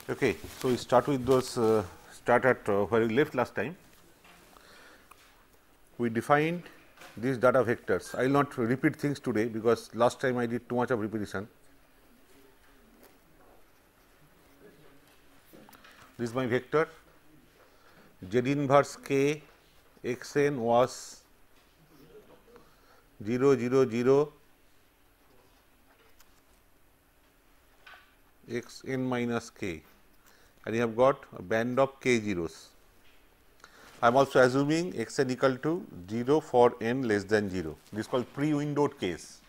Okay, so we start with those start at where we left last time. We defined these data vectors. I will not repeat things today because last time I did too much of repetition. This is my vector. Z inverse k x n was 0 0 0 x n minus k, and you have got a band of k zeros. I am also assuming x n equal to 0 for n less than 0. This is called pre-windowed case.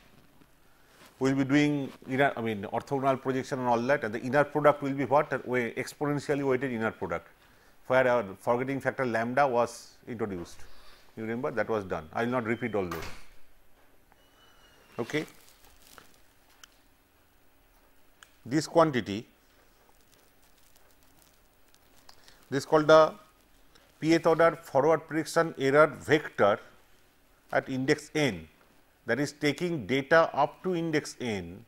We will be doing inner, orthogonal projection and all that, and the inner product will be what? Exponentially weighted inner product, where our forgetting factor lambda was introduced. You remember that was done. I will not repeat all those. Okay. This quantity, this is called the pth order forward prediction error vector at index n, that is taking data up to index n.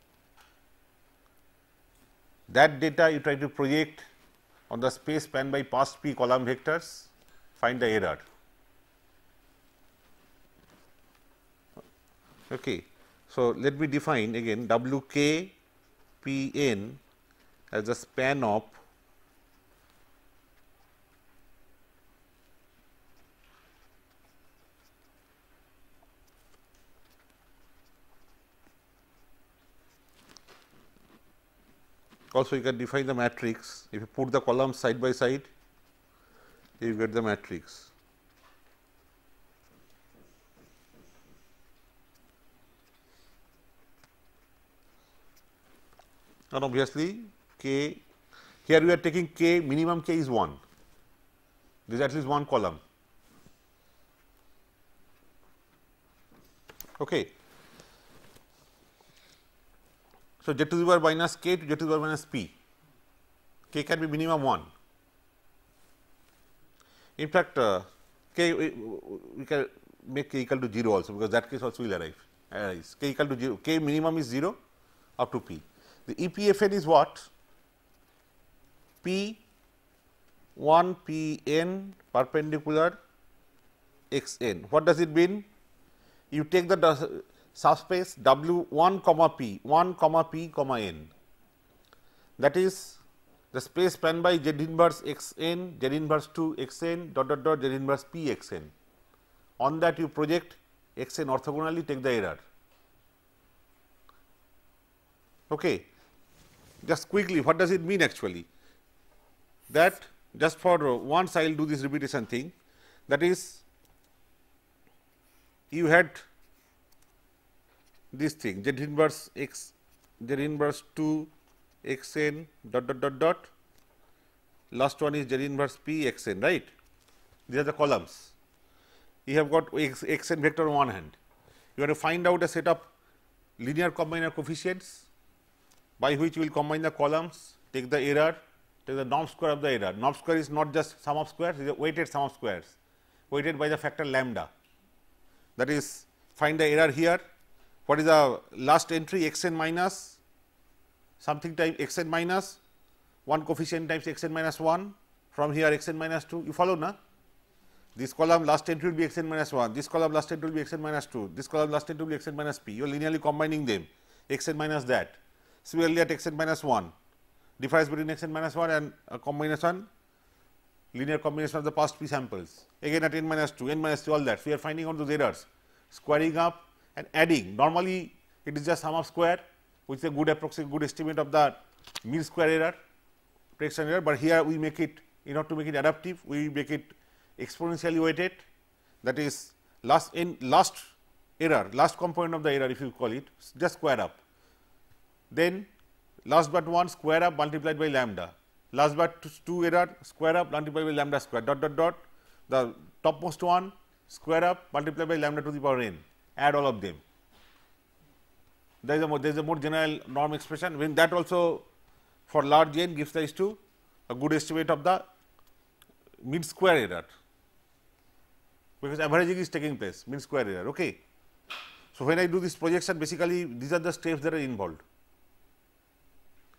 That data you try to project on the space spanned by past p column vectors, find the error. Okay. So, let me define again W k p n as the span of also you can define the matrix. If you put the columns side by side, you get the matrix. And obviously, k, here we are taking k, minimum k is 1, this is at least one column. Okay. So, z to the power minus k to z to the power minus p, k can be minimum 1. In fact, k we can make k equal to 0 also, because that case also will arise. K equal to 0, k minimum is 0 up to p. The EPFN is what? P 1 P n perpendicular x n. What does it mean? You take the subspace W 1 comma P comma n, that is the space spanned by Z inverse x n, Z inverse 2 x n dot dot dot Z inverse P x n. On that you project x n orthogonally, take the error. Okay. Just quickly, what does it mean actually? That just for once I will do this repetition thing, that is you had this thing Z inverse x, Z inverse 2 x n dot dot dot dot, last one is Z inverse P x n, right. These are the columns. You have got x n vector on one hand. You have to find out a set of linear combiner coefficients by which you will combine the columns, take the error, take the norm square of the error. Norm square is not just sum of squares, it is a weighted sum of squares, weighted by the factor lambda. That is, find the error here. What is the last entry? X n minus something times x n minus 1 coefficient times x n minus 1, from here x n minus 2. You follow, na? This column last entry will be x n minus 1, this column last entry will be x n minus 2, this column last entry will be x n minus p. You are linearly combining them, x n minus that. Similarly, at x n minus 1, difference between x n minus 1 and a combination linear combination of the past p samples, again at n minus 2, n minus 2, all that. So, we are finding out those errors, squaring up and adding. Normally, it is just sum of square, which is a good good estimate of the mean square error, prediction error, but here we make it, in order to make it adaptive, we make it exponentially weighted, that is last error, last component of the error, if you call it, just square up. Then last but 1 square up multiplied by lambda, last but 2 error square up multiplied by lambda square dot dot dot, the topmost one square up multiplied by lambda to the power n, add all of them. There is a more general norm expression, when that also for large n gives rise to a good estimate of the mean square error, because averaging is taking place, mean square error. Okay. So, when I do this projection, basically these are the steps that are involved.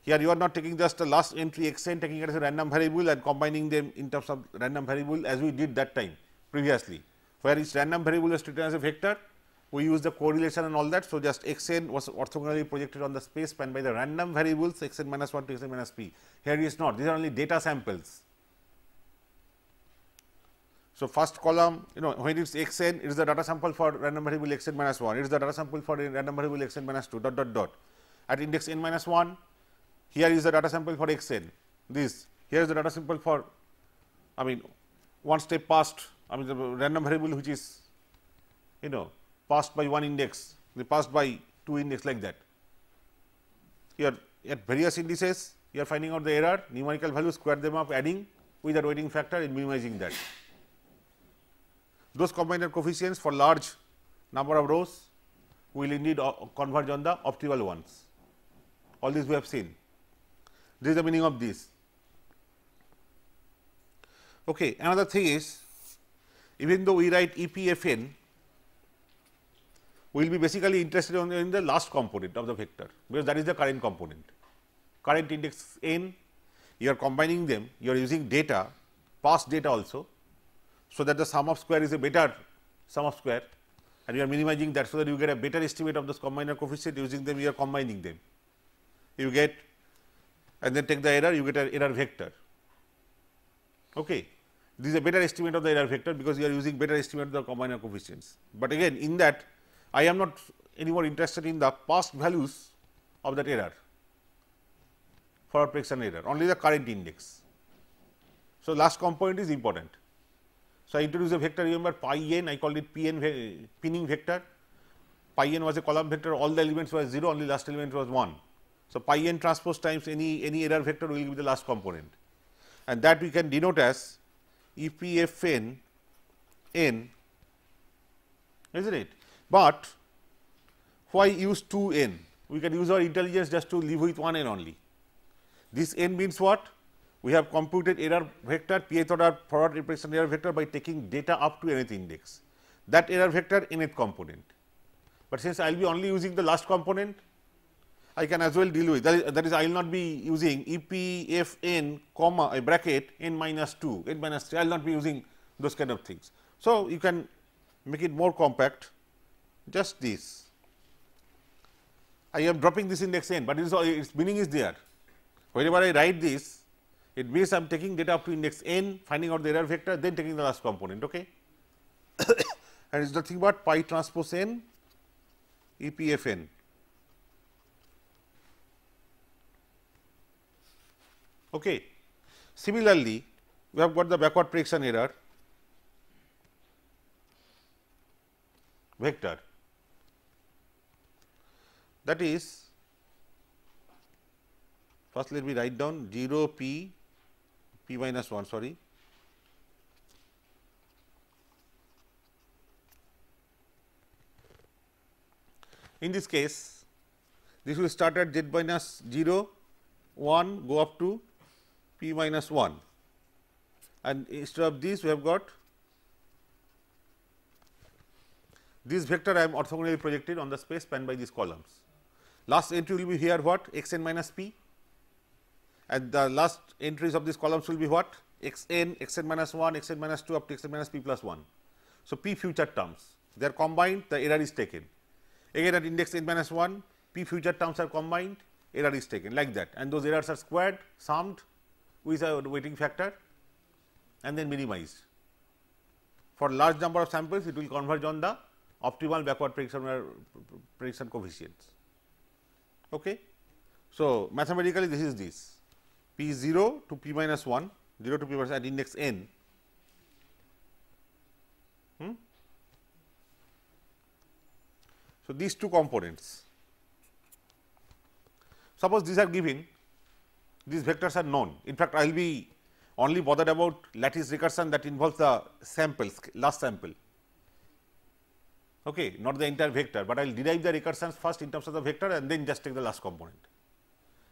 Here you are not taking just the last entry x n, taking it as a random variable and combining them in terms of random variable, as we did that time previously, where each random variable is treated as a vector. We use the correlation and all that. So, just x n was orthogonally projected on the space spanned by the random variables x n minus 1 to x n minus p. Here it is not, these are only data samples. So, first column, when it is x n, it is the data sample for random variable x n minus 1, it is the data sample for random variable x n minus 2 dot dot dot. At index n minus 1, here is the data sample for x n, this, here is the data sample for, one step past, the random variable which is, passed by 1 index, they passed by 2 index, like that. Here at various indices, you are finding out the error, numerical value, square them up, adding with the weighting factor and minimizing that. Those combined coefficients for large number of rows will indeed converge on the optimal ones. All this we have seen. This is the meaning of this. Okay. Another thing is, even though we write EPFN, we will be basically interested in the last component of the vector, because that is the current component. Current index n, you are combining them, you are using data, past data also, so that the sum of square is a better sum of square, and you are minimizing that, so that you get a better estimate of those combiner coefficient. Using them, you are combining them, you get, and then take the error, you get an error vector. Okay. This is a better estimate of the error vector, because you are using better estimate of the combiner coefficients. But again, in that I am not any more interested in the past values of that error, for prediction error, only the current index. So, last component is important. So, I introduced a vector, remember pi n, I called it pinning vector. Pi n was a column vector, all the elements were 0, only last element was 1. So, pi n transpose times any error vector will be the last component, and that we can denote as EPFN n, isn't it? But why use 2 n? We can use our intelligence just to live with 1 n only. This n means what? We have computed error vector, pth order forward representation error vector by taking data up to nth index. That error vector nth component. But since I will be only using the last component, I can as well deal with that is I will not be using EPFN comma a bracket n minus 2, n minus 3, I will not be using those kind of things. So, you can make it more compact, just this. I am dropping this index n, but its meaning is there. Whenever I write this, it means I am taking data up to index n, finding out the error vector, then taking the last component. Okay. And it is nothing but pi transpose n EPFN. Okay. Similarly, we have got the backward prediction error vector, that is, first let me write down 0 p minus 1, sorry, in this case this will start at z minus 0 1 go up to p minus 1, and instead of this we have got this vector I am orthogonally projected on the space spanned by these columns. Last entry will be here what? X n minus p, and the last entries of these columns will be what? X n minus 1, x n minus 2 up to x n minus p plus 1. So, p future terms, they are combined, the error is taken. Again at index n minus 1, p future terms are combined, error is taken, like that, and those errors are squared, summed with a weighting factor, and then minimized. For large number of samples, it will converge on the optimal backward prediction coefficients. Okay. So, mathematically this is this p 0 to p minus 1, 0 to p minus at index n. So, these two components. Suppose these are given, these vectors are known. In fact, I will be only bothered about lattice recursion that involves the samples, last sample, okay, not the entire vector, but I will derive the recursions first in terms of the vector and then just take the last component.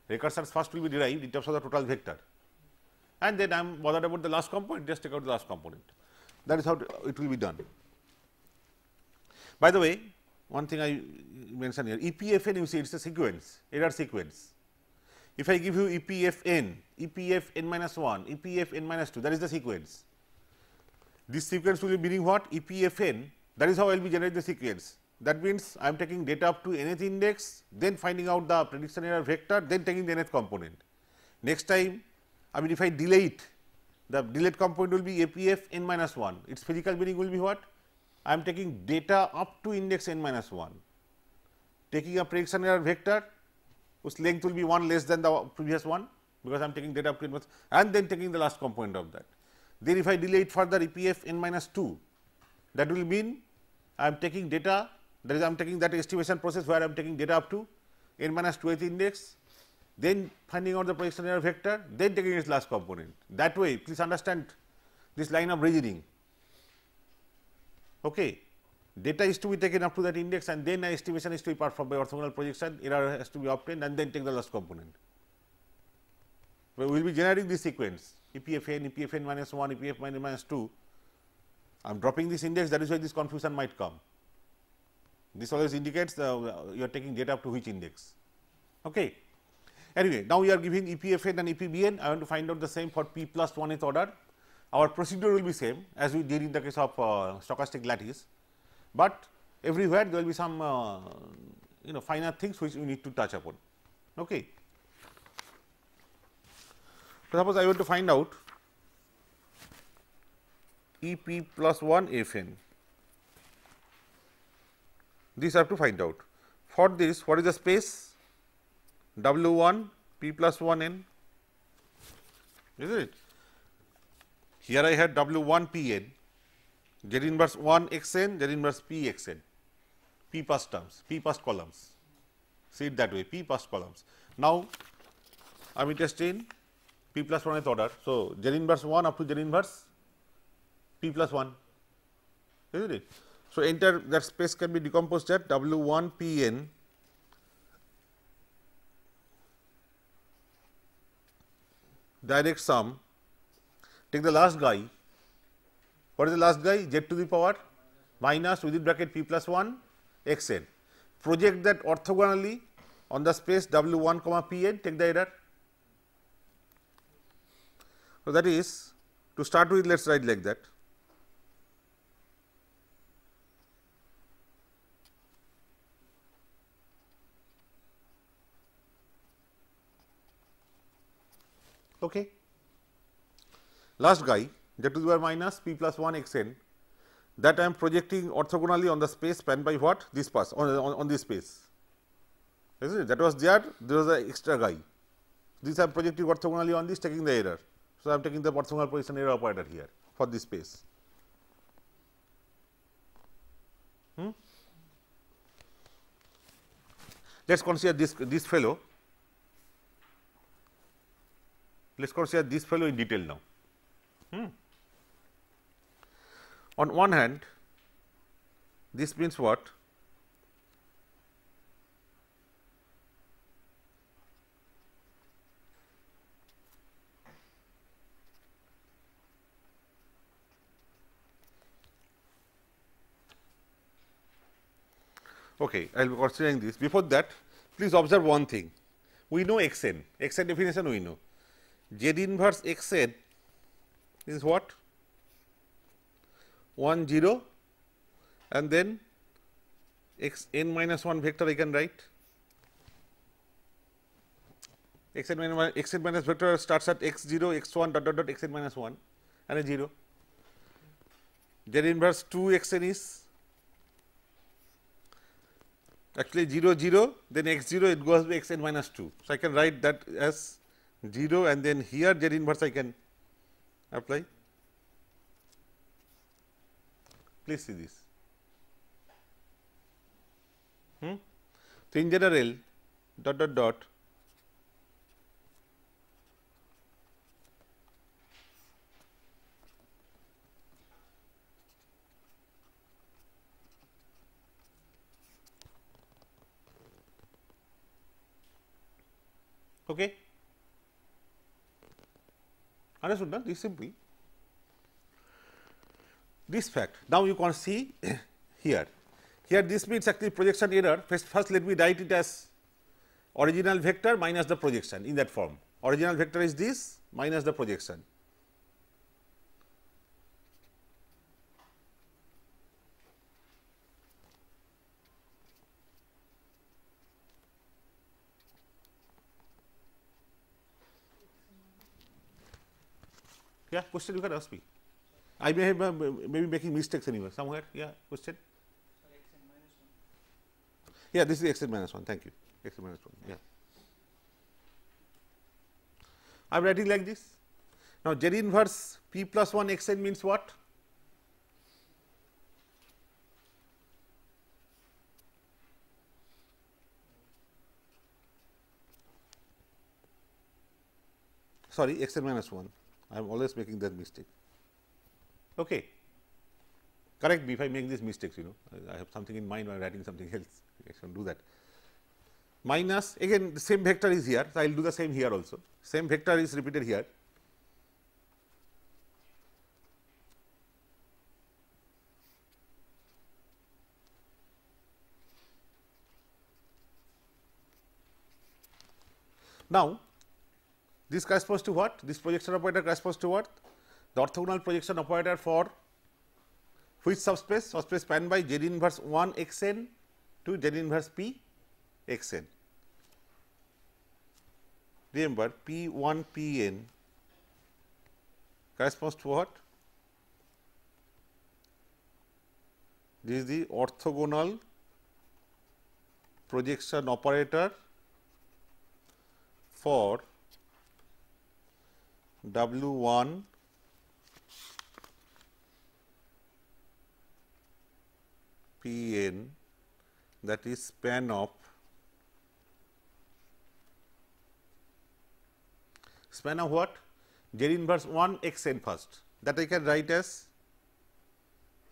Recursions first will be derived in terms of the total vector, and then I am bothered about the last component, just take out the last component. That is how it will be done. By the way, one thing I mentioned here, EPFN, you see it is a sequence, error sequence. If I give you EPFN, EPFN minus 1, EPFN minus 2, that is the sequence. This sequence will be meaning what? EPFN, that is how I will be generating the sequence. That means, I am taking data up to nth index, then finding out the prediction error vector, then taking the nth component. Next time, I mean if I delay it, the delayed component will be APF n minus 1. Its physical meaning will be what? I am taking data up to index n minus 1, taking a prediction error vector whose length will be 1 less than the previous one, because I am taking data up to n minus, and then taking the last component of that. Then if I delay it further EPF n minus 2, that will mean I am taking data, that is I am taking that estimation process where I am taking data up to n minus 2th index, then finding out the prediction error vector, then taking its last component. That way, please understand this line of reasoning. Okay. Data is to be taken up to that index, and then an estimation is to be performed by orthogonal projection, error has to be obtained, and then take the last component. We will be generating this sequence EPFN, EPFN minus 1, EPF minus 2. I am dropping this index, that is why this confusion might come. This always indicates you are taking data up to which index. Okay. Anyway, now we are giving EPFN and EPBN. I want to find out the same for p plus 1th order. Our procedure will be same as we did in the case of stochastic lattice, but everywhere there will be some finer things which we need to touch upon. Okay. So, suppose I want to find out EP plus 1 Fn. This I have to find out. For this, what is the space? W1 p plus 1 n, is it? Here I had W1 p n, Z inverse 1 x n, Z inverse p x n, p past terms, p past columns. See it that way, p past columns. Now, I am interested in p plus 1th order. So, Z inverse 1 up to Z inverse p plus 1, isn't it? So, enter that space can be decomposed at W1 p n direct sum, take the last guy. What is the last guy? Z to the power minus within bracket p plus 1 x n. Project that orthogonally on the space W1 comma p n, take the error. So, that is, to start with, let us write like that. Okay. Last guy, Z to the power minus p plus 1 x n, that I am projecting orthogonally on the space spanned by what? This pass on this space, isn't it? That was there was an extra guy. This I am projecting orthogonally on this, taking the error. So, I am taking the orthogonal position error operator here for this space. Let us consider this fellow. Let us consider this fellow in detail now. On one hand, this means what? Okay, I will be considering this. Before that, please observe one thing. We know x n definition we know. Z inverse x n is what? 1 0 and then x n minus 1 vector I can write. X n minus vector starts at x 0 x 1 dot dot dot x n minus 1, and a 0. Z inverse 2 x n is actually 0 0, then x 0 it goes to x n minus 2. So, I can write that as 0 and then here Z inverse I can apply. Please see this. So, in general dot dot dot okay. Understood? This is simple. This fact. Now, you can see here. Here this means actually projection error. First let me write it as original vector minus the projection in that form. Original vector is this minus the projection. Yeah, question you can ask me. I may have maybe making mistakes anywhere somewhere. Yeah, question. Yeah, this is x n minus 1. Thank you. X n minus 1. Yeah. I am writing like this. Now, Z inverse p plus 1 x n means what? Sorry, x n minus 1. I am always making that mistake. Okay. Correct me if I make these mistakes, I have something in mind while writing something else. I can do that. Minus, again the same vector is here, so I will do the same here also. Same vector is repeated here. Now, this corresponds to what? This projection operator corresponds to what? The orthogonal projection operator for which subspace? Subspace spanned by Z inverse 1 x n to Z inverse p x n. Remember p 1 p n corresponds to what? This is the orthogonal projection operator for W 1 p n, that is span of what? Z inverse 1 x n first, that I can write as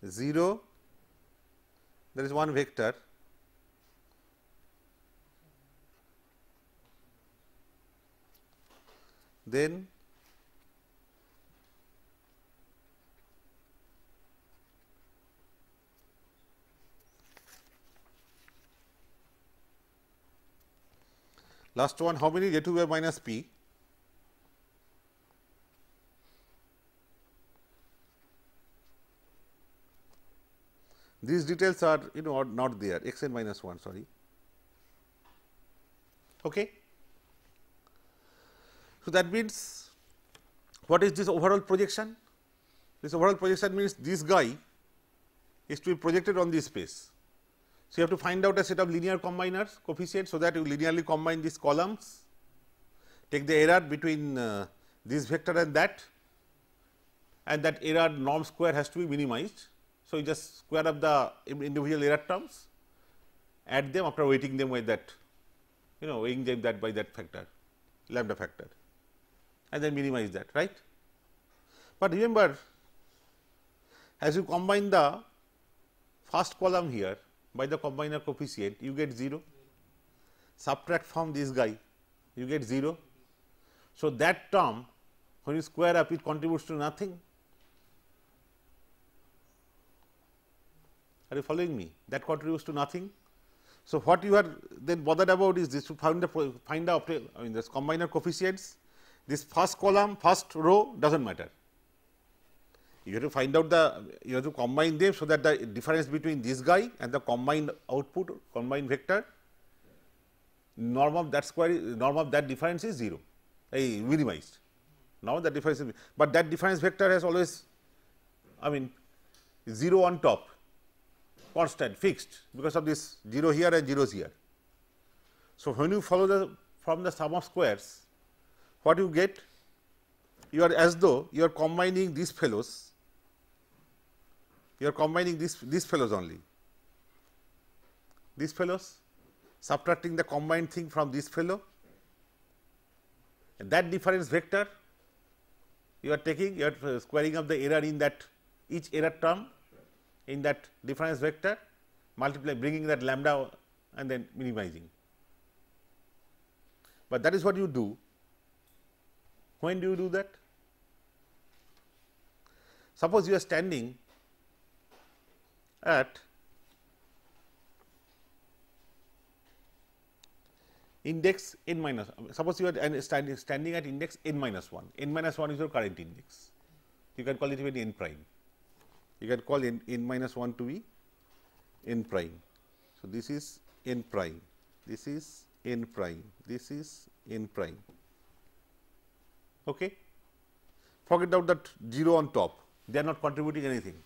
0, there is one vector, then last one, how many? Z 2 minus p. These details are not there, x n minus 1, sorry. Okay. So, that means what is this overall projection? This overall projection means this guy is to be projected on this space. So, you have to find out a set of linear combiners coefficients, so that you linearly combine these columns, take the error between this vector and that error norm square has to be minimized. So, you just square up the individual error terms, add them after weighting them with that, weighing them that by that factor, lambda factor, and then minimize that, right. But remember, as you combine the first column here by the combiner coefficient, you get 0, subtract from this guy, you get 0. So, that term when you square up, it contributes to nothing. Are you following me? That contributes to nothing. So, what you are then bothered about is this, to find the this combiner coefficients. This first column, first row does not matter. You have to find out you have to combine them, so that the difference between this guy and the combined output, combined vector, norm of that difference is 0, minimized. Now the difference is, but that difference vector has always, I mean 0 on top, constant, fixed, because of this 0 here and 0s here. So, when you follow the from the sum of squares, what you get? You are as though you are combining these fellows, you are combining these fellows only, these fellows, subtracting the combined thing from this fellow, and that difference vector you are taking, you are squaring up the error in that each error term in that difference vector, multiply, bringing that lambda and then minimizing. But that is what you do. When do you do that? Suppose you are standing at index n minus, suppose you are standing at index n minus 1, n minus 1 is your current index, you can call it even n prime, you can call n minus 1 to be n prime. So, this is n prime, this is n prime, this is n prime. Okay. Forget out that 0 on top, they are not contributing anything.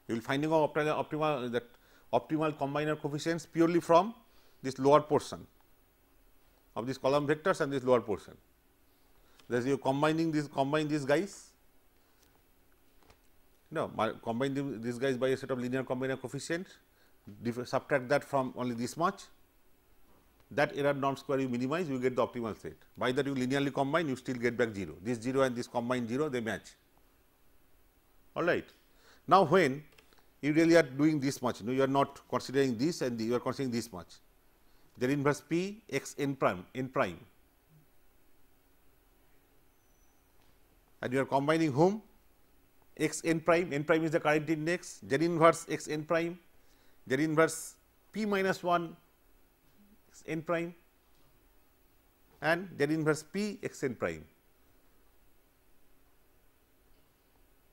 You will finding out optimal combiner coefficients purely from this lower portion of this column vectors and this lower portion. That is, you combine these guys. No, combine these guys by a set of linear combiner coefficients, subtract that from only this much, that error norm square you minimize, you get the optimal set. By that you linearly combine, you still get back 0. This 0 and this combined 0, they match. All right. Now, when you really are doing this much, you are not considering this and you are considering this much, then inverse P x n prime, and you are combining whom? X n prime is the current index, Z inverse x n prime, Z inverse P minus 1 x n prime and Z inverse P x n prime.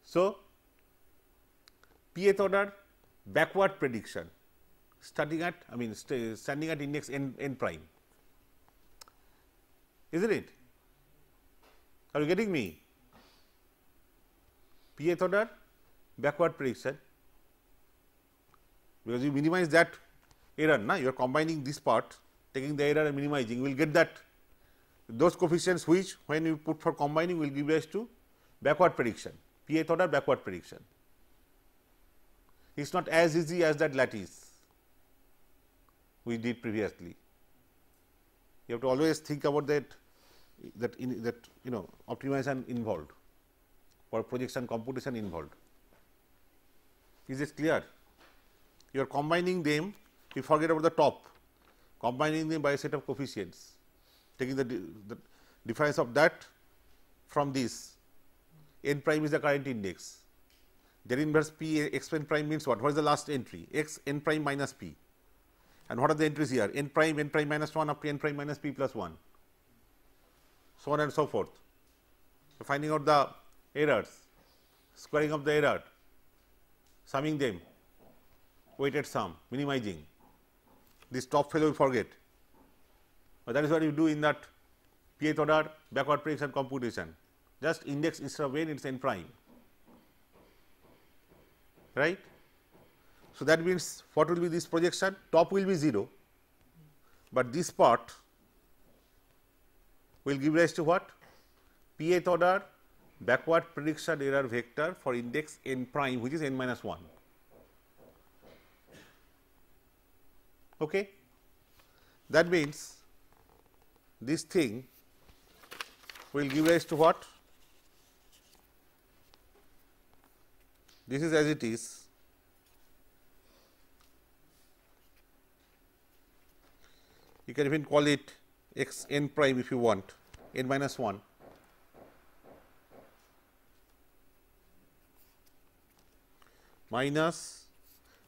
So, Pth order backward prediction starting at, I mean standing at index n prime, isn't it? Are you getting me? Pth order backward prediction, because you minimize that error, na? You are combining this part, taking the error and minimizing, you will get that those coefficients which when you put for combining will give rise to backward prediction, Pth order backward prediction. It is not as easy as that lattice we did previously. You have to always think about that optimization involved or projection computation involved. Is this clear? You are combining them, you forget about the top, combining them by a set of coefficients, taking the difference of that from this, n prime is the current index, Z inverse P x n prime means what? What is the last entry? X n prime minus P, and what are the entries here? N prime minus 1 up to n prime minus P plus 1, so on and so forth. So, finding out the errors, squaring up the error, summing them, weighted sum, minimizing. This top fellow you forget, but that is what you do in that Pth order backward prediction computation. Just index instead of n, it is n prime, right. So, that means what will be this projection? Top will be 0, but this part will give rise to what? Pth order backward prediction error vector for index n prime, which is n minus 1. Okay. That means this thing will give rise to what? This is as it is. You can even call it x n prime if you want, n minus 1. Minus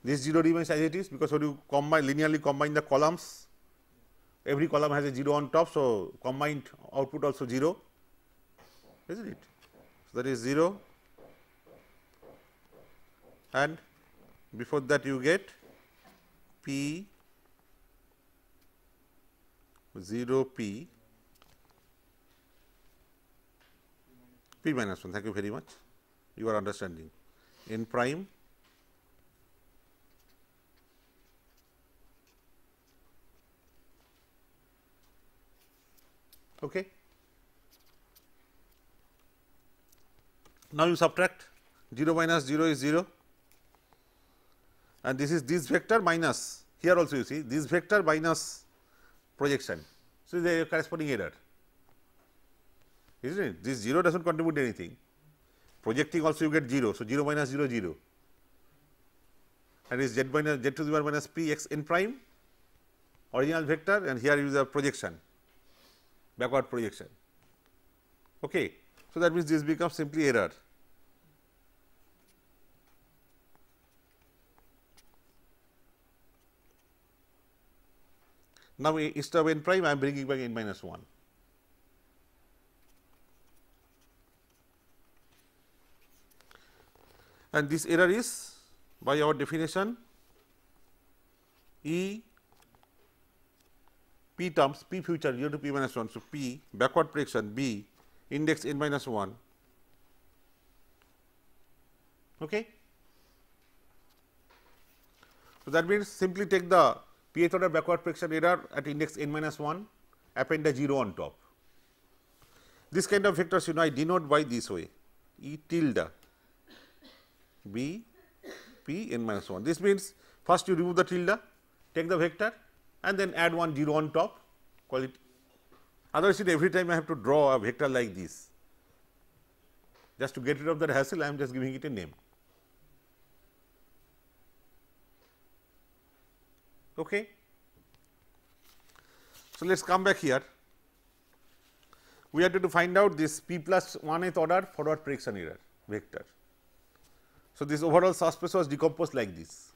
this 0 remains as it is, because when you linearly combine the columns, every column has a 0 on top. So, combined output also 0, isn't it? So, that is 0, and before that you get P 0 P p minus 1. Thank you very much. You are understanding. N prime okay. Now you subtract 0 minus 0 is 0 and this is this vector minus here also you see this vector minus projection. So, the corresponding error, isn't it? This 0 does not contribute anything, projecting also you get 0. So, 0 minus 0 0 and is z minus z to the power minus p x n prime original vector and here is a projection, backward projection. Okay. So, that means this becomes simply error. Now, instead of n prime I am bringing back n minus 1. And this error is by our definition E p terms p future 0 to p minus 1. So, p backward projection b index n minus 1. Okay. So, that means simply take the pth order backward projection error at index n minus 1, append a 0 on top. This kind of vectors I denote by this way E tilde b p n minus 1. This means first you remove the tilde, take the vector and then add one 0 on top, call it. Otherwise, every time I have to draw a vector like this. Just to get rid of that hassle, I am just giving it a name. Okay. So, let us come back here. We have to find out this p plus 1th order forward projection error vector. So, this overall subspace was decomposed like this.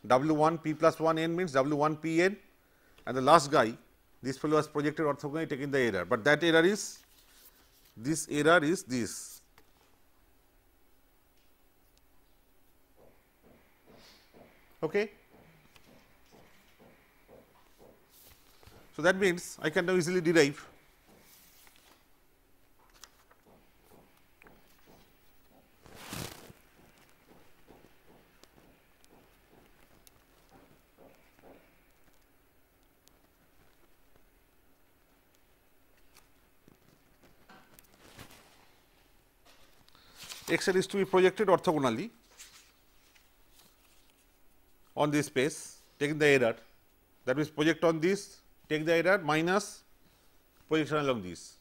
W 1 p plus 1 n means W 1 p n and the last guy this fellow was projected orthogonally taking the error, but that error is this error is this. Okay. So, that means I can now easily derive x n is to be projected orthogonally on this space taking the error, that means project on this, take the error minus projection along this.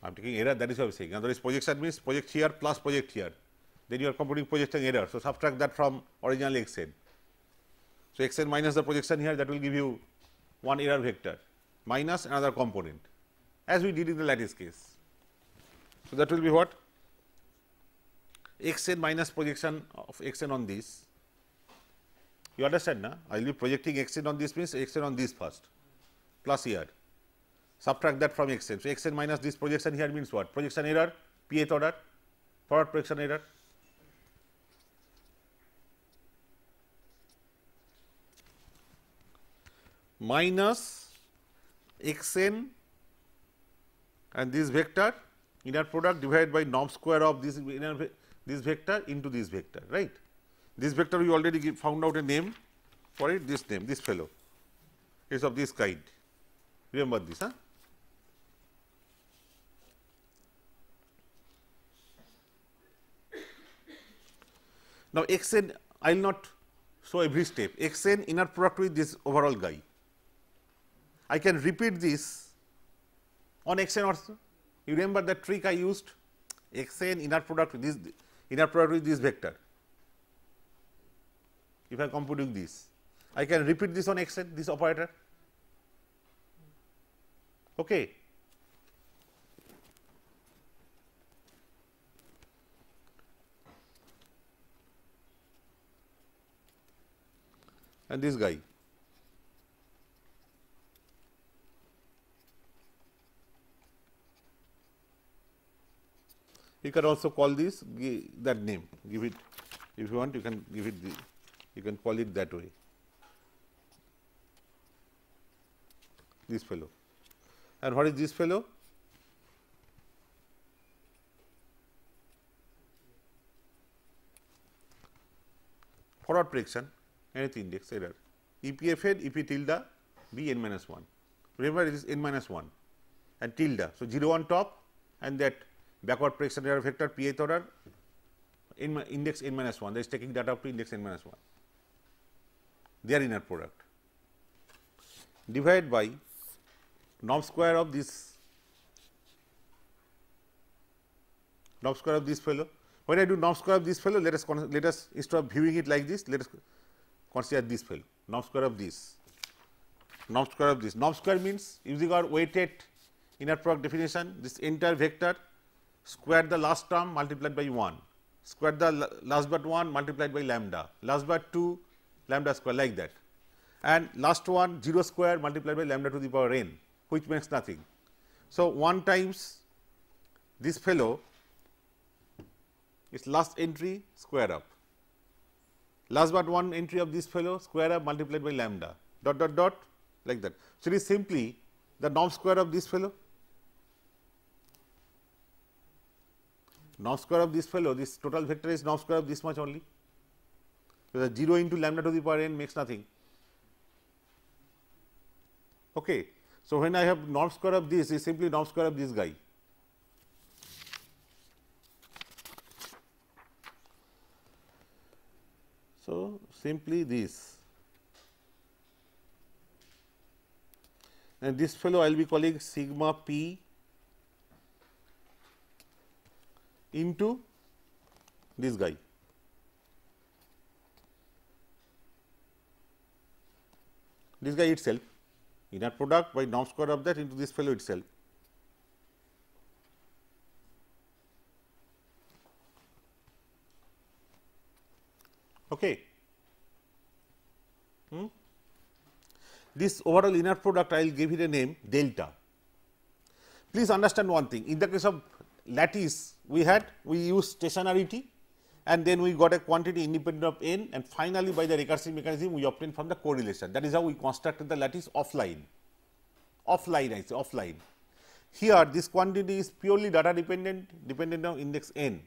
I am taking error, that is what I am saying. Otherwise, projection means project here plus project here, then you are computing projection error. So, subtract that from original x n. So, x n minus the projection here, that will give you one error vector minus another component as we did in the lattice case. So, that will be what? X n minus projection of x n on this. You understand na? I will be projecting x n on this means x n on this first plus here, subtract that from x n. So, x n minus this projection here means what? Projection error, pth order, forward projection error. Minus x n and this vector inner product divided by norm square of this this vector into this vector, right. This vector we already found out a name for it, this name, this fellow is of this kind. Remember this, huh? Now, x n I will not show every step, x n inner product with this overall guy. I can repeat this on x n also. You remember that trick I used, x n inner product with this vector. If I am computing this, I can repeat this on x n, this operator. Okay. And this guy. You can also call this that name, give it, if you want you can give it you can call it that way, this fellow. And what is this fellow? backward prediction nth index error EPFN EP tilde B n minus 1. Remember it is n minus 1 and tilde. So, 0 on top and that backward prediction error vector pth order index n minus 1, that is taking data up to index n minus 1, their inner product divided by norm square of this fellow. When I do norm square of this fellow, let us instead of viewing it like this, let us consider this fellow, norm square of this. Norm square means using our weighted inner product definition, this entire vector square the last term multiplied by 1, square the last but 1 multiplied by lambda, last but 2 lambda square, like that, and last one 0 square multiplied by lambda to the power n, which makes nothing. So, 1 times this fellow is last entry square up, last but 1 entry of this fellow square up multiplied by lambda dot dot dot, like that. So, it is simply the norm square of this fellow, norm square of this fellow, this total vector is norm square of this much only, so the 0 into lambda to the power n makes nothing. Okay. So, when I have norm square of this is simply norm square of this guy. So, simply this, and this fellow I will be calling sigma p into this guy. This guy itself, inner product by norm square of that into this fellow itself. Okay. This overall inner product I will give it a name delta. Please understand one thing, in the case of lattice we used stationarity and then we got a quantity independent of n, and finally, by the recursive mechanism we obtained from the correlation. That is how we constructed the lattice offline. I say offline. Here this quantity is purely data dependent on index n.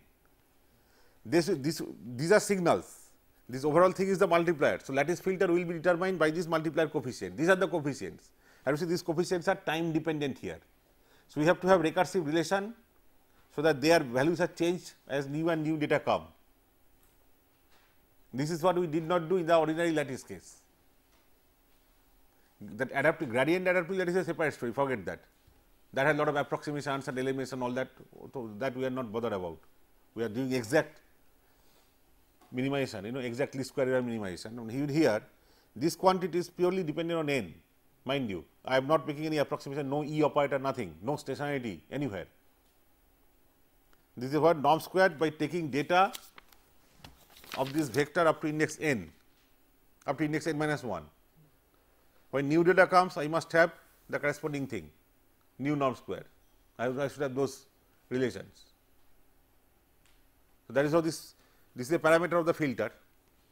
These are signals. This overall thing is the multiplier. So, lattice filter will be determined by this multiplier coefficient. These are the coefficients, and you see these coefficients are time dependent here. So, we have to have recursive relation, so that their values are changed as new and new data come. This is what we did not do in the ordinary lattice case. That adaptive gradient adaptive lattice is a separate story, forget that. That has a lot of approximations and elimination, all that, so that we are not bothered about. We are doing exact minimization, exact least square error minimization. And here this quantity is purely dependent on n, mind you. I am not making any approximation, no E operator, nothing, no stationarity anywhere. This is what norm squared by taking data of this vector up to index n minus 1. When new data comes, I must have the corresponding thing, new norm square. I should have those relations. So, that is how this is a parameter of the filter,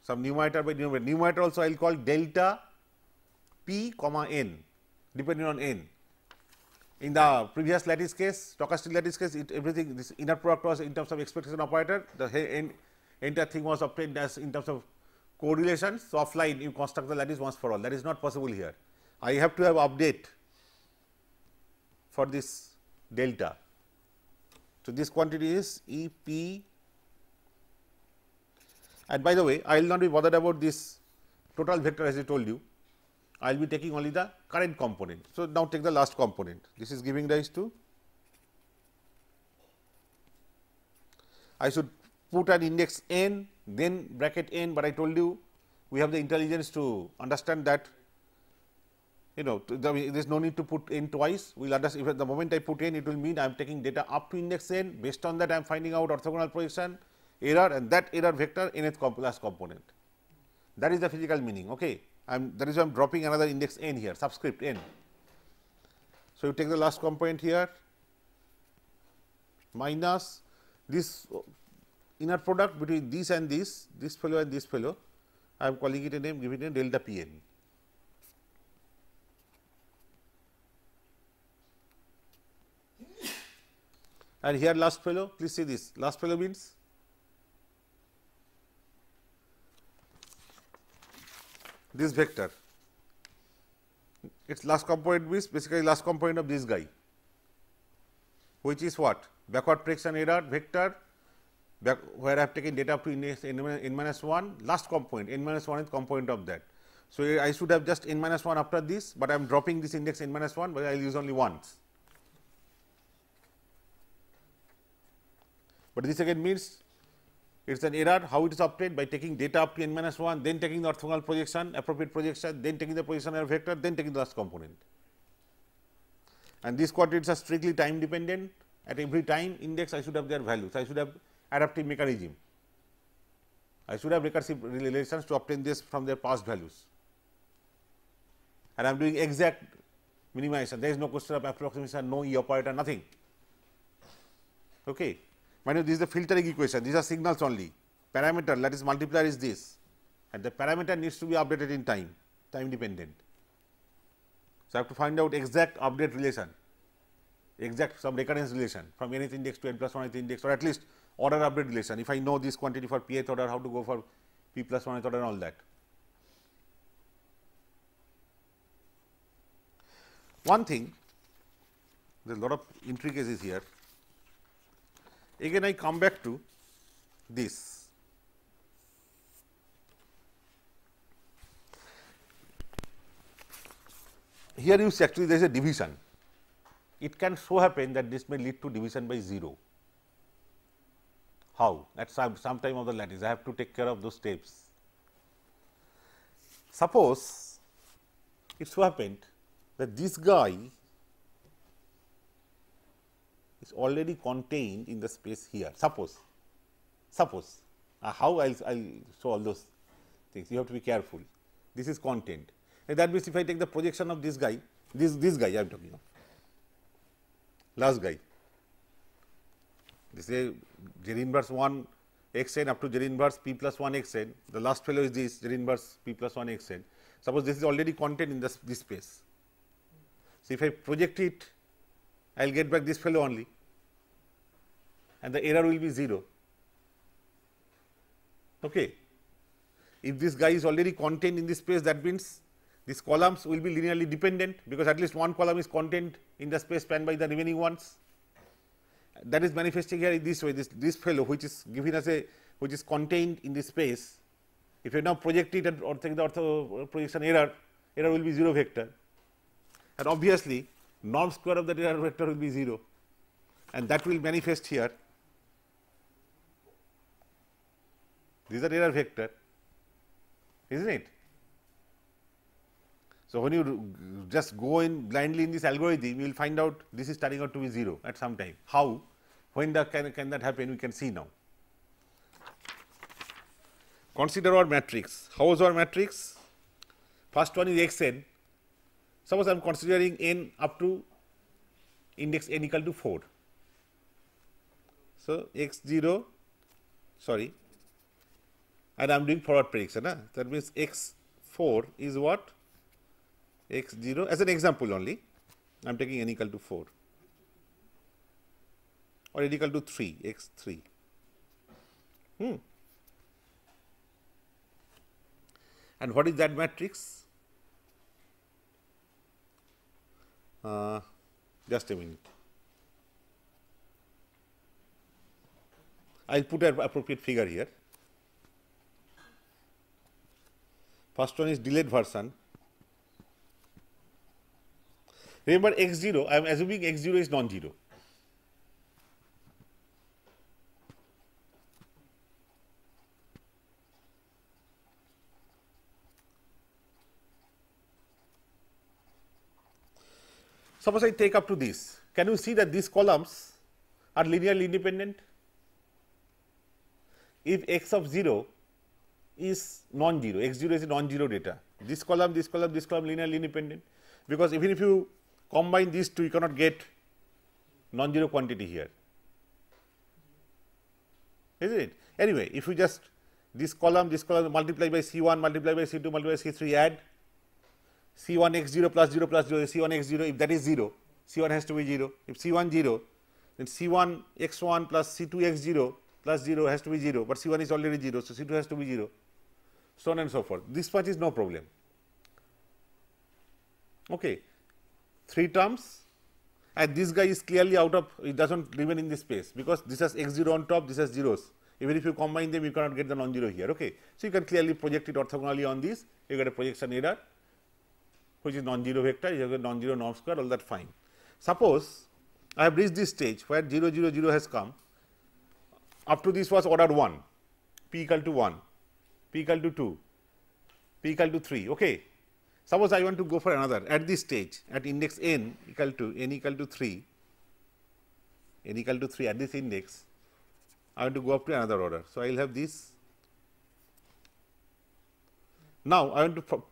some numerator by numerator. Numerator also I will call delta p comma n, depending on n. In the previous lattice case, stochastic lattice case, everything, this inner product was in terms of expectation operator, the entire thing was obtained as in terms of correlations. So, offline you construct the lattice once for all, that is not possible here. I have to have update for this delta. So, this quantity is E p, and by the way, I will not be bothered about this total vector as I told you. I will be taking only the current component. So, now take the last component. This is giving rise to, I should put an index n, then bracket n, but I told you we have the intelligence to understand that, there is no need to put n twice. We will understand, if the moment I put n, it will mean I am taking data up to index n, based on that I am finding out orthogonal projection error, and that error vector nth last component. That is the physical meaning. Okay. That is why I am dropping another index n here, subscript n. So, you take the last component here minus this inner product between this and this fellow and this fellow. I am calling it a name, giving it a delta p n. And here last fellow, please see this, last fellow means this vector, its last component means basically last component of this guy, which is what? Backward prediction error vector, where I have taken data up to index n minus 1, last component n minus 1 is component of that. So, I should have just n minus 1 after this, but I am dropping this index n minus 1, but I will use only once. But this again means it is an error. How it is obtained? By taking data up to n minus 1, then taking the orthogonal projection, appropriate projection, then taking the projection error vector, then taking the last component. And these quantities are strictly time dependent. At every time index, I should have their values. I should have adaptive mechanism. I should have recursive relations to obtain this from their past values. And I am doing exact minimization. There is no question of approximation, no E operator, nothing. Okay. Mind you, this is the filtering equation. These are signals only. Parameter, lattice multiplier is this, and the parameter needs to be updated in time, time dependent. So, I have to find out exact update relation, exact some recurrence relation from nth index to n plus 1th index, or at least order update relation. If I know this quantity for pth order, how to go for p plus 1th order and all that. One thing, there is a lot of intricacies here. Again, I come back to this. Here you see actually there is a division. It can so happen that this may lead to division by 0. How? At some time of the lattice, I have to take care of those steps. Suppose it so happened that this guy is already contained in the space here. Suppose how I'll show all those things. You have to be careful. This is contained. And that means if I take the projection of this guy, this guy I am talking of, last guy. This is Z inverse 1 x n up to Z inverse p plus 1 x n. The last fellow is this Z inverse p plus 1 x n. Suppose this is already contained in this space. So, if I project it, I will get back this fellow only, and the error will be 0. Okay. If this guy is already contained in this space, that means these columns will be linearly dependent, because at least one column is contained in the space spanned by the remaining ones. That is manifesting here in this way. This fellow which is given as a, which is contained in this space, if you now project it or take the ortho projection error will be 0 vector, and obviously norm square of the error vector will be 0, and that will manifest here. This is an error vector, isn't it? So, when you just go in blindly in this algorithm, you will find out this is turning out to be 0 at some time. How? When can that happen? We can see now. Consider our matrix. How is our matrix? First one is x n. Suppose I am considering n up to index n equal to 4. So, x 0, sorry, and I am doing forward prediction. That means x 4 is what? X 0 as an example only. I am taking n equal to 4 or n equal to 3, x 3. And what is that matrix? Just a minute. I will put an appropriate figure here. First one is delayed version. Remember x 0, I am assuming x 0 is non-zero. Suppose I take up to this, can you see that these columns are linearly independent? If x of 0 is non-zero, x 0 is a non-zero data, this column linearly independent, because even if you combine these two, you cannot get non-zero quantity here, isn't it? Anyway, if you just this column multiply by C1, multiply by C2, multiply by C3, add C1 x 0 plus 0 plus 0, C1 x 0, if that is 0, C1 has to be 0. If C1 0, then C1 x 1 plus C2 x 0 plus 0 has to be 0, but C1 is already 0, so C2 has to be 0, so on and so forth. This much is no problem. Okay, 3 terms, and this guy is clearly out of, it does not remain in this space, because this has x 0 on top, this has zeros. Even if you combine them, you cannot get the non-zero here. Okay, so you can clearly project it orthogonally on this. You get a projection error, which is non-zero vector. You have a non-zero norm square, all that fine. Suppose I have reached this stage where 0 0 0 has come. Up to this was order 1, p equal to 1, p equal to 2, p equal to 3. Okay. Suppose I want to go for another at this stage at index n equal to 3, n equal to 3 at this index, I want to go up to another order. So, I will have this. Now, I want to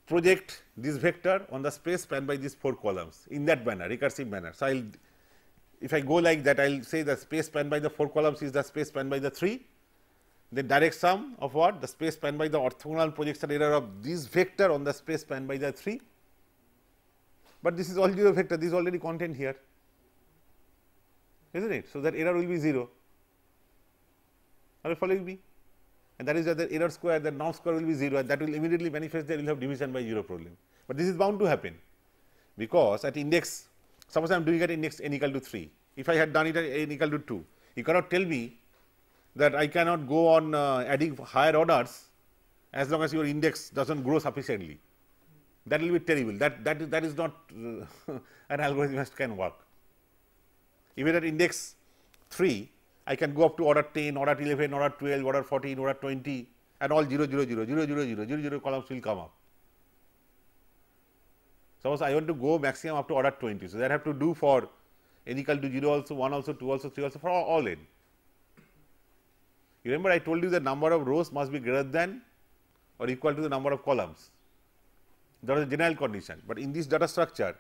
project this vector on the space spanned by these 4 columns in that manner, recursive manner. So, I will, if I go like that, I will say the space spanned by the 4 columns is the space spanned by the 3. The direct sum of what? The space spanned by the orthogonal projection error of this vector on the space spanned by the 3. But this is all 0 vector, this is already content here, isn't it? So, that error will be 0. Are you following me? And that is that the error square, the norm square will be 0, and that will immediately manifest that you will have division by 0 problem. But this is bound to happen, because at index, suppose I am doing at index n equal to 3. If I had done it at n equal to 2, you cannot tell me that I cannot go on adding higher orders as long as your index does not grow sufficiently. That will be terrible. That is not an algorithm that can work. Even at index 3, I can go up to order 10, order 11, order 12, order 14, order 20, and all 0 0 0 0 0 0 0 0 columns will come up. Suppose I want to go maximum up to order 20. So, that I have to do for n equal to 0 also, 1 also, 2 also, 3 also, for all n. You remember I told you the number of rows must be greater than or equal to the number of columns. That was a general condition, but in this data structure,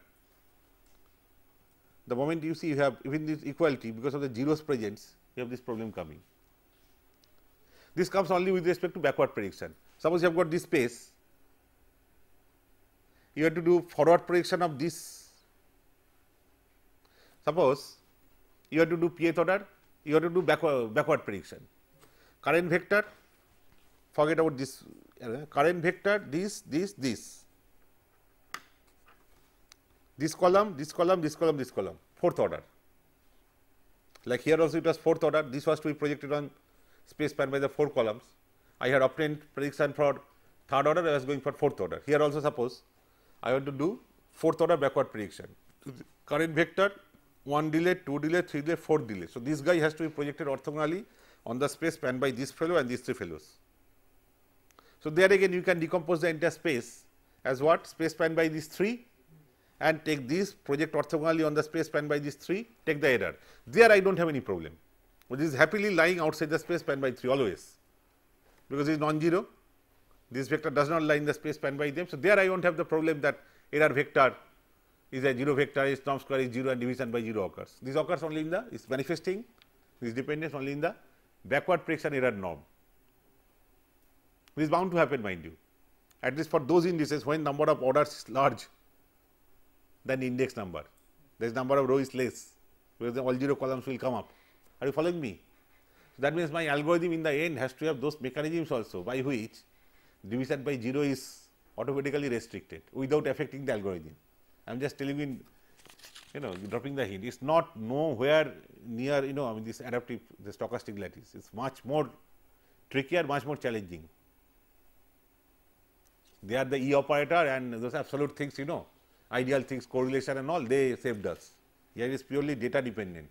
the moment you see you have even this equality, because of the zeros presence, you have this problem coming. This comes only with respect to backward prediction. Suppose you have got this space, you have to do forward prediction of this. Suppose you have to do pth order, you have to do backward prediction. Current vector, forget about this, current vector, this column, this column, this column, this column, 4th order. Like here also it was 4th order, this was to be projected on space span by the 4 columns. I had obtained prediction for 3rd order, I was going for 4th order. Here also suppose I want to do 4th order backward prediction. Current vector, 1 delay, 2 delay, 3 delay, 4 delay. So, this guy has to be projected orthogonally on the space spanned by this fellow and these 3 fellows. So, there again you can decompose the entire space as what? Space spanned by these 3 and take this, project orthogonally on the space spanned by these 3, take the error. There I do not have any problem, but this is happily lying outside the space spanned by 3 always, because it is non-zero. This vector does not lie in the space spanned by them. So, there I do not have the problem that error vector is a 0 vector, its norm square is 0 and division by 0 occurs. This occurs only in the, is manifesting this dependence only in the backward prediction error norm. This is bound to happen, mind you, at least for those indices when number of orders is large than the index number, there is number of row is less, because all 0 columns will come up. Are you following me? So, that means my algorithm in the end has to have those mechanisms also by which division by 0 is automatically restricted without affecting the algorithm. I am just telling you, dropping the hint. It is not nowhere near, I mean this adaptive, the stochastic lattice. It is much more trickier, much more challenging. They are the E operator and those absolute things, ideal things, correlation and all, they saved us. Here it is purely data dependent.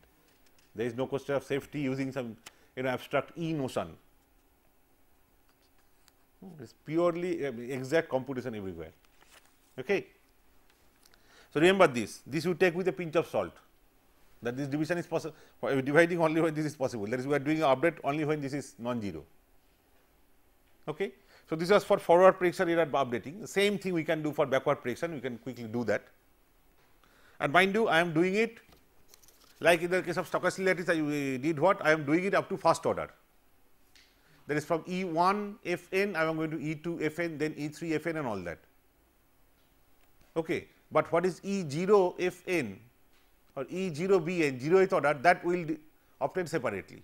There is no question of safety using some, abstract E notion. It is purely exact computation everywhere. Okay. So, remember this you take with a pinch of salt, that this division is possible, dividing only when this is possible, that is we are doing an update only when this is non-zero. Okay. So, this was for forward prediction error updating. The same thing we can do for backward prediction, we can quickly do that. And mind you, I am doing it like in the case of stochastic lattice, I did what? I am doing it up to first order. That is from E1 Fn, I am going to E2 Fn, then E3 Fn and all that. Okay. But what is E0 Fn or E0 Bn, 0th order, that will obtain separately.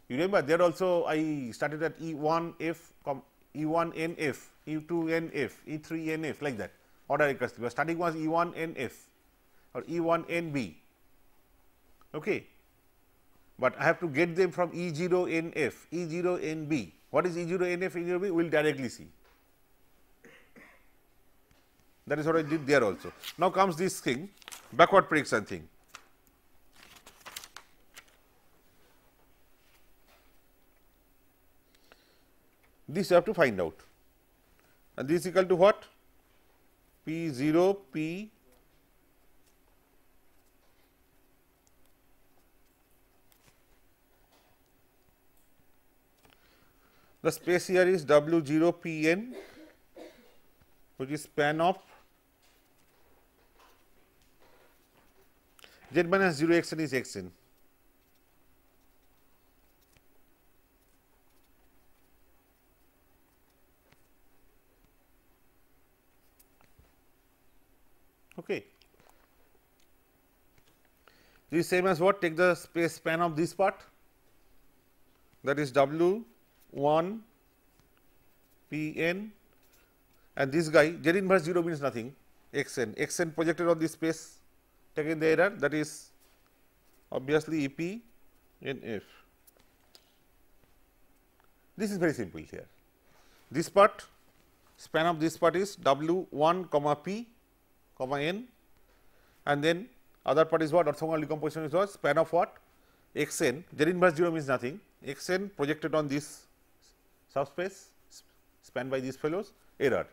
You remember there also I started at E1 F, E1 N F, E2 n f, E3 n f, like that order recursive. But starting was E1 n f or E1 n b. Okay. But I have to get them from E0 n f, E0 n b. What is E0 n f, E0 b? We will directly see. That is what I did there also. Now comes this thing, backward prediction thing. This you have to find out. And this is equal to what? P0 P the space here is W0 Pn, which is span of z minus 0 xn is xn. Okay. This is same as what? Take the space span of this part, that is W1 Pn, and this guy z inverse 0 means nothing, xn, xn projected on this space, taken the error, that is obviously EP n f. This is very simple here. This part, span of this part is W1 comma P comma n, and then other part is what? Orthogonal decomposition is what? Span of what? Xn, z inverse 0 means nothing, xn projected on this subspace, spanned by these fellows, error.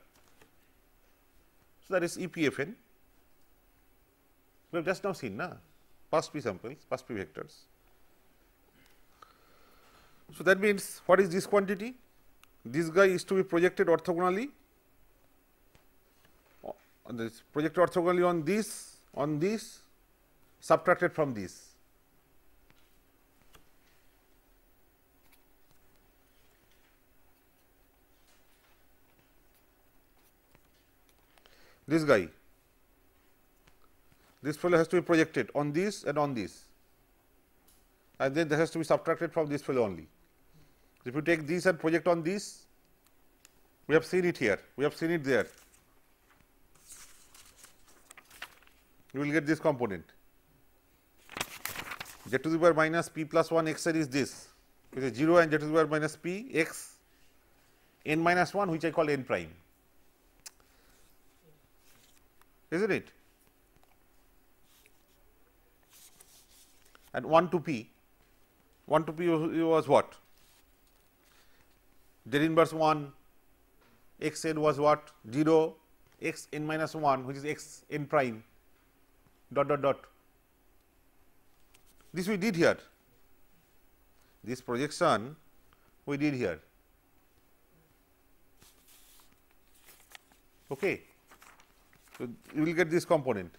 So, that is EPFN. We have just now seen, na, past P samples, past P vectors. So, that means what is this quantity? This guy is to be projected orthogonally, on this, subtracted from this. This guy, this fellow has to be projected on this and on this, and then that has to be subtracted from this fellow only. If you take this and project on this, we have seen it here, we have seen it there, you will get this component. Z to the power minus p plus 1 x n is this, which is 0, and z to the power minus p x n minus 1, which I call n prime, isn't it? And 1 to p was what? Z inverse 1, x n was what? 0, x n minus 1, which is x n prime, dot dot dot. This we did here, this projection we did here. Okay. So, you will get this component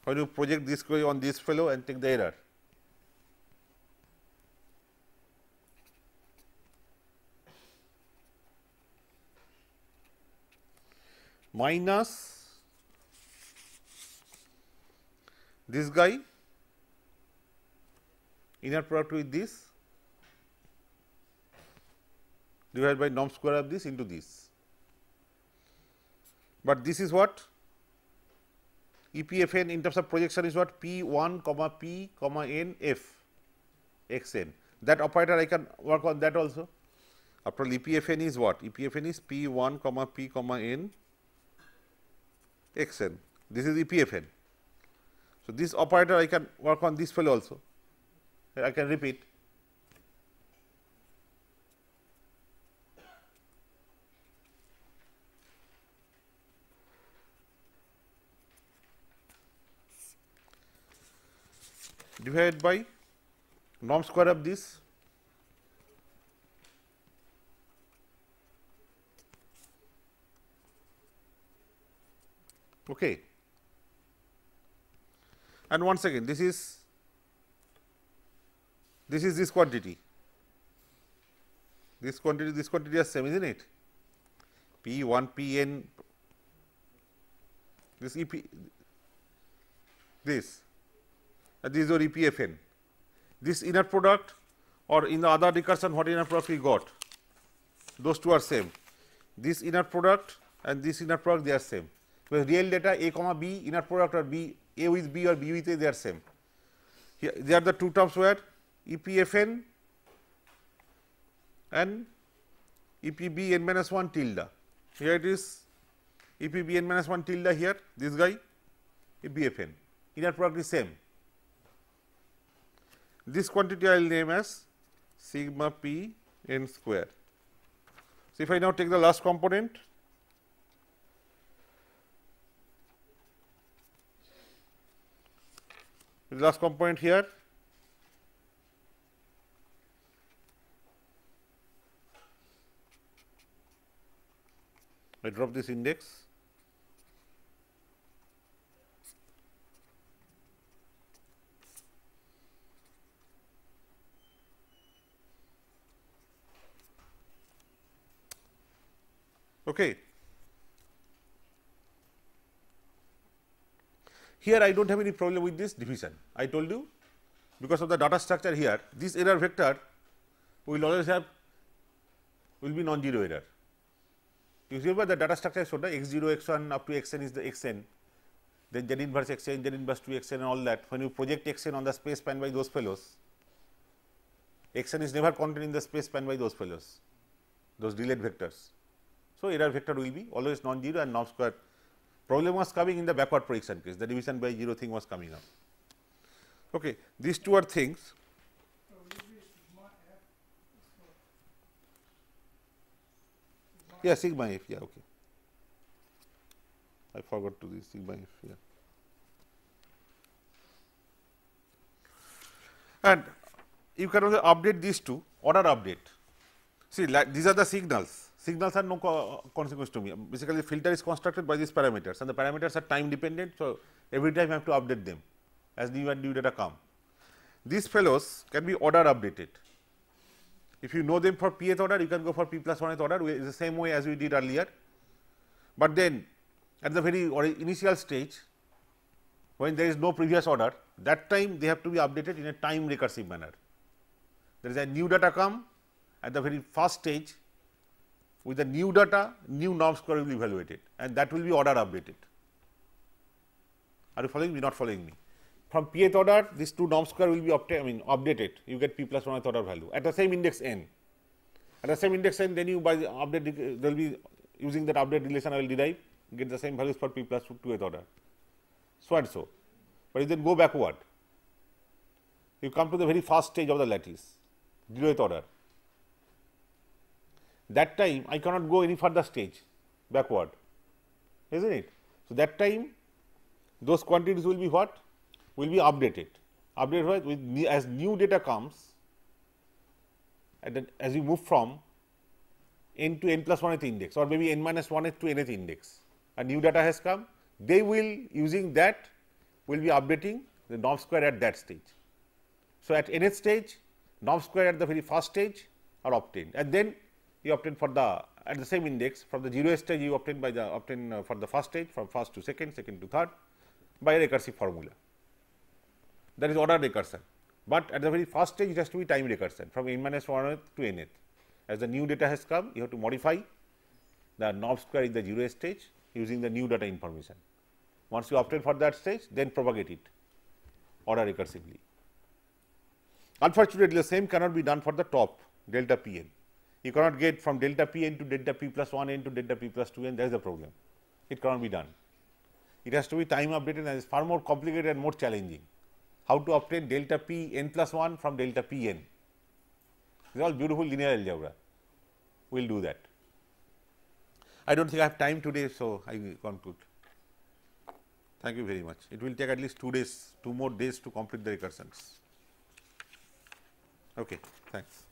when you project this query on this fellow and take the error. Minus this guy, inner product with this, divided by norm square of this into this. But this is what? EPFN in terms of projection is what? P1 comma P comma n f x n. That operator I can work on that also. After all, EPFN is what? EPFN is P1 comma P comma n x n. This is EPFN. So, this operator I can work on this fellow also. I can repeat. Divided by norm square of this, okay. And once again, this is this quantity, this quantity are same, isn't it? P1 Pn, this EP, this. This is your EPFN. This inner product, or in the other recursion, what inner product we got? those two are same. This inner product and this inner product, they are same. Because real data A comma B, inner product or B, A with B or B with A, they are same. Here, they are the two terms where EPFN and EPB n minus 1 tilde. Here it is EPB n minus 1 tilde here, this guy EPFN. Inner product is same. This quantity I will name as sigma p n square. So, if I now take the last component, the last component here, I drop this index. Okay. Here I do not have any problem with this division. I told you, because of the data structure here, this error vector will always have, will be non-zero error. You remember the data structure showed x 0, x 1 up to x n is the x n, then z inverse x n, z inverse 2 x n and all that. When you project x n on the space spanned by those fellows, x n is never contained in the space spanned by those fellows, those delayed vectors. So, error vector will be always non-zero and norm square. Problem was coming in the backward projection case, the division by 0 thing was coming up. Okay. These two are things. Yeah, sigma f, yeah, okay. I forgot to this sigma f, yeah. And you can also update these two, order update. See, like these are the signals. Signals are no consequence to me. Basically, the filter is constructed by these parameters and the parameters are time dependent. So, every time I have to update them as new and new data come. These fellows can be order updated. If you know them for pth order, you can go for p plus 1th order, is the same way as we did earlier. But then at the very initial stage, when there is no previous order, that time they have to be updated in a time recursive manner. There is a new data come at the very first stage. With the new data, new norm square will be evaluated and that will be order updated. Are you following me? Not following me? From pth order, these two norm square will be updated. You get p plus 1th order value at the same index n. At the same index n, then you by the update, there will be using that update relation I will derive, get the same values for p plus 2th order, so and so. But you then go backward, you come to the very first stage of the lattice, 0th order. That time I cannot go any further stage backward, isn't it? So, that time those quantities will be what? Will be updated. Updated with as new data comes, as you move from n to n plus 1th index or maybe n minus 1th to nth index, and new data has come, they will using that will be updating the norm square at that stage. So, at nth stage, norm square at the very first stage are obtained, and then you obtain for the at the same index from the 0th stage you obtain by the for the first stage, from first to second, second to third by a recursive formula. That is order recursion, but at the very first stage it has to be time recursion from n minus 1th to nth. As the new data has come, you have to modify the norm square in the 0th stage using the new data information. Once you obtain for that stage, then propagate it order recursively. Unfortunately, the same cannot be done for the top delta p n. You cannot get from delta p n to delta p plus 1 n to delta p plus 2 n, that is the problem. It cannot be done. It has to be time updated and is far more complicated and more challenging. How to obtain delta p n plus 1 from delta p n? These are all beautiful linear algebra. We will do that. I do not think I have time today, so I will conclude. Thank you very much. It will take at least 2 days, 2 more days to complete the recursions. Okay, thanks.